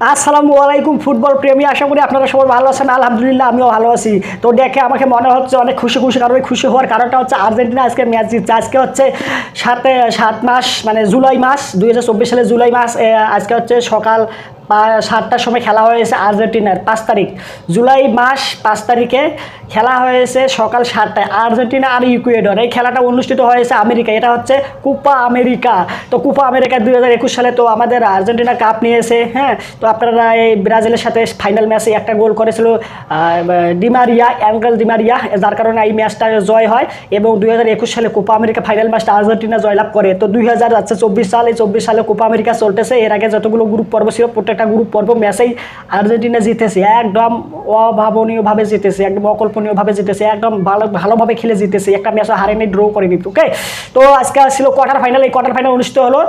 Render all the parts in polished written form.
আসসালামু আলাইকুম ফুটবল প্রেমী, আশা করি আপনারা সবাই ভালো আছেন। আলহামদুলিল্লাহ আমিও ভালো আছি। তো দেখে আমাকে মনে হচ্ছে অনেক খুশি কারণ ওই খুশি হওয়ার কারণটা হচ্ছে আর্জেন্টিনা আজকে ম্যাচ জিতছে। আজকে হচ্ছে 7 মাস মানে জুলাই মাস 2024 সালে জুলাই মাস। আজকে হচ্ছে সকাল 7টার সময় খেলা হয়েছে আর্জেন্টিনার 5 তারিখ জুলাই মাস 5 তারিখে খেলা হয়েছে সকাল 7টায় আর্জেন্টিনা আর ইকুয়েডর। এই খেলাটা অনুষ্ঠিত হয়েছে আমেরিকা, এটা হচ্ছে কোপা আমেরিকা। তো কোপা আমেরিকা 2021 সালে তো আমাদের আর্জেন্টিনা কাপ নিয়েছে। হ্যাঁ, তো আপনারা এই ব্রাজিলের সাথে ফাইনাল ম্যাচে একটা গোল করেছিল অ্যাঙ্গেল ডিমারিয়া, যার কারণে এই ম্যাচটা জয় হয় এবং 2021 সালে কোপা আমেরিকা ফাইনাল ম্যাচটা আর্জেন্টিনা জয়লাভ করে। তো 2024 সাল, এই 24 সালে কোপা আমেরিকা চলতেছে। এর আগে যতগুলো গ্রুপ পর্ব ছিল প্রত্যেকটা গ্রুপ পর্ব ম্যাচেই আর্জেন্টিনা জিতেছে, একদম অভাবনীয়ভাবে জিতেছে, একদম অকল্পনীয়ভাবে জিতেছে, একদম ভালোভাবে খেলে জিতেছে, একটা ম্যাচও হারেনি, ড্র করেনি। ওকে, তো আজকে ছিল কোয়ার্টার ফাইনাল। এই কোয়ার্টার ফাইনাল অনুষ্ঠিত হলো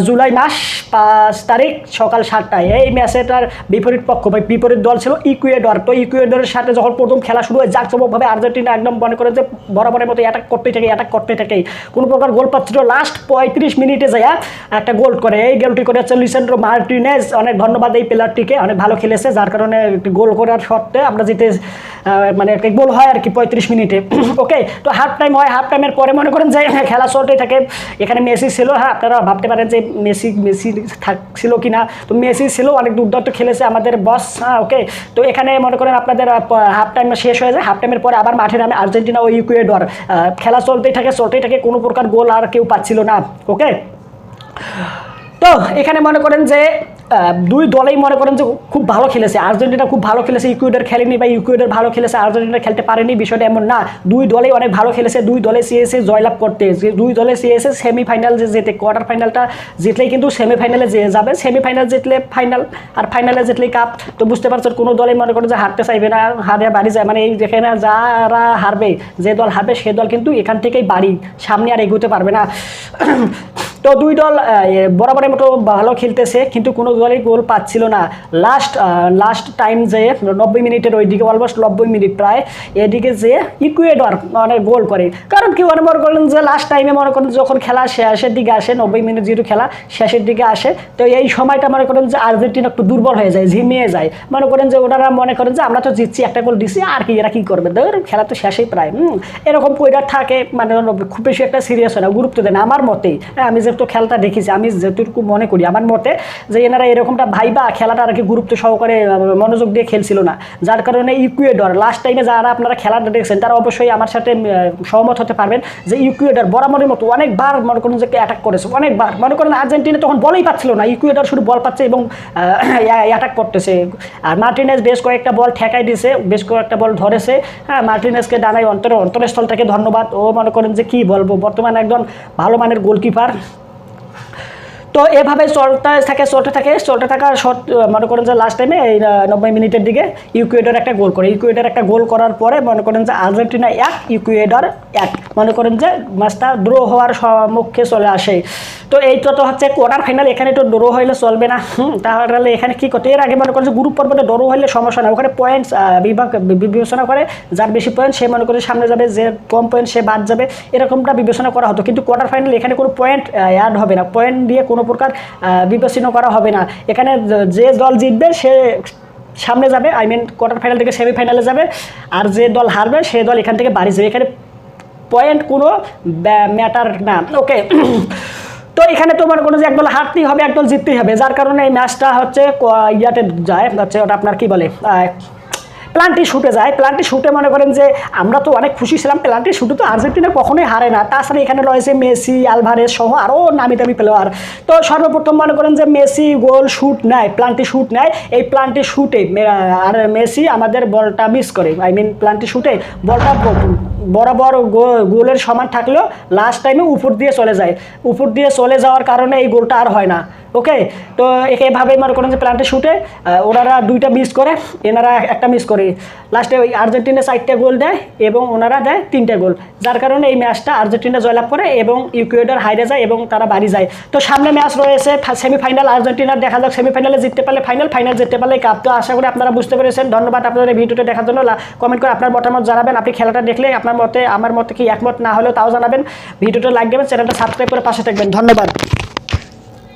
জুলাই মাস 5 তারিখ সকাল 7টায়। এই ম্যাচেটার বিপরীত পক্ষ বা বিপরীত দল ছিল ইকুয়েডর। তো ইকুয়েডরের সাথে যখন প্রথম খেলা শুরু হয় জাঁকজমকভাবে আর্জেন্টিনা একদম মনে করে যে বরাবরের মতো অ্যাটাক করতে থাকে কোনো প্রকার গোল পাচ্ছিল। লাস্ট 35 মিনিটে যায় একটা গোল করে, এই গোলটি করে হচ্ছে লিসান্ড্রো মার্টিনেজ। অনেক ধন্যবাদ এই প্লেয়ারটিকে, অনেক ভালো খেলেছে, যার কারণে গোল করার সত্ত্বে আমরা জিতে মানে একটা গোল হয় আর কি 35 মিনিটে। ওকে, তো হাফ টাইম হয়, হাফ টাইমের পরে মনে করেন যে খেলা চলতেই থাকে। এখানে মেসি ছিল। হ্যাঁ, আপনারা ভাবতে পারেন যে মেসি থাকছিল কি না, তো মেসি ছিল, অনেক দুর্দান্ত খেলেছে আমাদের বস। হ্যাঁ, ওকে, তো এখানে মনে করেন আপনাদের হাফ টাইম শেষ হয়ে যায়। হাফ টাইমের পরে আবার মাঠে নামে আর্জেন্টিনা ও ইকুয়েডর। খেলা চলতেই থাকে, কোনো প্রকার গোল আর কেউ পাচ্ছিল না। ওকে, তো এখানে মনে করেন যে দুই দলেই মনে করেন যে খুব ভালো খেলেছে। আর্জেন্টিনা খুব ভালো খেলেছে, ইকুয়েডর খেলেনি, বা ইকুয়েডর ভালো খেলেছে আর্জেন্টিনা খেলতে পারেনি। বিষয়টা এমন না, দুই দলেই অনেক ভালো খেলেছে। দুই দলে চেয়েছে জয়লাভ করতে, দুই দলে চেয়েছে সেমিফাইনাল যেতে। কোয়ার্টার ফাইনালটা জিতলেই কিন্তু সেমিফাইনালে যাবে, সেমিফাইনাল জিতলে ফাইনাল, আর ফাইনালে জিতলেই কাপ। তো বুঝতে পারছেন কোনো দলেই মনে করেন যে হারতে চাইবে না, হারে বাড়ি যায়। মানে এই যেখানে যারা হারবে, যে দল হারবে সে দল কিন্তু এখান থেকেই বাড়ি, সামনে আর এগোতে পারবে না। তো দুই দল বরাবরের মতো ভালো খেলতেছে, কিন্তু কোনো দলই গোল পাচ্ছিল না। লাস্ট টাইম যে 90 মিনিটের ওইদিকে, অলমোস্ট 90 মিনিট প্রায়, এদিকে যে ইকুয়েডর মানে গোল করে। কারণ কি মনে করেন যে লাস্ট টাইমে মনে করেন যখন খেলা শেষের দিকে আসে, 90 মিনিট যেহেতু খেলা শেষের দিকে আসে, তো এই সময়টা মনে করেন যে আর্জেন্টিনা একটু দুর্বল হয়ে যায়, ঝিমিয়ে যায়। মনে করেন যে ওনারা মনে করেন যে আমরা তো জিতছি, একটা গোল দিচ্ছি, আর কি এরা কী করবে, ধর খেলা তো শেষেই প্রায়। এরকম পয়রা থাকে, মানে খুব বেশি একটা সিরিয়াস হয় না, গুরুত্ব দেয় না আমার মতেই। আমি যেহেতু খেলাটা দেখেছি, আমি যেটুকু মনে করি আমার মতে যে এনারা এরকমটা ভাইবা খেলাটা আর কি গুরুত্ব সহকারে মনোযোগ দিয়ে খেলছিল না, যার কারণে ইকুয়েডর লাস্ট টাইমে যারা আপনারা খেলাটা দেখছেন তারা অবশ্যই আমার সাথে সহমত হতে পারবেন যে ইকুয়েডর বরাবরের মতো অনেকবার মনে করেন যে অ্যাটাক করেছে, অনেকবার। মনে করেন আর্জেন্টিনা তখন বলই পাচ্ছিল না, ইকুয়েডর শুধু বল পাচ্ছে এবং অ্যাটাক করতেছে। আর মার্টিনেজ বেশ কয়েকটা বল ঠেকাই দিয়েছে, বেশ কয়েকটা বল ধরেছে। হ্যাঁ, মার্টিনেজকে ডানাই অন্তরস্থল থেকে ধন্যবাদ। ও মনে করেন যে কী বলবো, বর্তমানে একজন ভালো মানের গোলকিপার। তো এভাবে চলতে থাকার মনে করেন যে লাস্ট টাইমে এই 90 মিনিটের দিকে ইকুয়েডর একটা গোল করে। ইকুয়েডর একটা গোল করার পরে মনে করেন যে আর্জেন্টিনা 1 ইকুয়েডর 1, মনে করেন যে ম্যাচটা ড্র হওয়ার সম্মুখে চলে আসে। তো এইটা তো হচ্ছে কোয়ার্টার ফাইনাল, এখানে তো ড্র হইলে চলবে না। তাহলে এখানে কী করতে, এর আগে মনে করেন যে গ্রুপ পর্বতে ড্র হইলে সমস্যা না, ওখানে পয়েন্টস বিবেচনা করে, যার বেশি পয়েন্ট সে মনে করে সামনে যাবে, যে কম পয়েন্ট সে বাদ যাবে, এরকমটা বিবেচনা করা হতো। কিন্তু কোয়ার্টার ফাইনাল এখানে কোনো পয়েন্ট অ্যাড হবে না, পয়েন্ট দিয়ে কোনো প্রকার বিবেচনা করা হবে না। এখানে যে দল জিতবে সে সামনে যাবে, আই মিন কোয়ার্টার ফাইনাল থেকে সেমিফাইনালে যাবে, আর যে দল হারবে সে দল এখান থেকে বাড়ি যাবে। এখানে পয়েন্ট কোনো ম্যাটার না। ওকে, তো এখানে তো মনে করো যে একদল হারতেই হবে, একদল জিততেই হবে, যার কারণে এই ম্যাচটা হচ্ছে ইয়াতে যায়, হচ্ছে ওটা আপনার কী বলে প্লান্টি শুটে যায়। প্লান্টি শুটে মনে করেন যে আমরা তো অনেক খুশি ছিলাম, প্লান্টি শুটে তো আর্জেন্টিনা কখনোই হারে না। তাছাড়া এখানে রয়েছে মেসি, আলভারেজ সহ আরও নামি দামি প্লেয়ার। তো সর্বপ্রথম মনে করেন যে মেসি গোল শুট নেয়, প্লান্টি শুট নেয়। এই প্লান্টি শুটে আর মেসি আমাদের বলটা মিস করে, আই মিন প্লান্টি শুটে বলটা বরাবর গোলের সমান থাকলেও লাস্ট টাইমে উপর দিয়ে চলে যাওয়ার কারণে এই গোলটা আর হয় না। ওকে, তো এভাবেই মনে করেন যে প্লান্টে শুটে ওনারা 2টা মিস করে, এনারা একটা মিস করে, লাস্টে ওই আর্জেন্টিনা 4টা গোল দেয় এবং ওনারা দেয় 3টা গোল, যার কারণে এই ম্যাচটা আর্জেন্টিনা জয়লাভ করে এবং ইকুয়েডর হাইরে যায় এবং তারা বাড়ি যায়। তো সামনে ম্যাচ রয়েছে সেমিফাইনাল, আর্জেন্টিনার দেখা যাক সেমিফাইনালে জিততে পারলে ফাইনাল জিততে পারলে কাপ। তো আশা করি আপনারা বুঝতে পেরেছেন। ধন্যবাদ আপনাদের এই ভিডিওটা দেখার জন্য। কমেন্ট করে আপনার মতামত জানাবেন, আপনি খেলাটা দেখলে আপনার মতে আমার মতে কি একমত না হলেও তাও জানাবেন। ভিডিওটা লাইক দেবেন, চ্যানেলটা সাবস্ক্রাইব করে পাশে থাকবেন। ধন্যবাদ।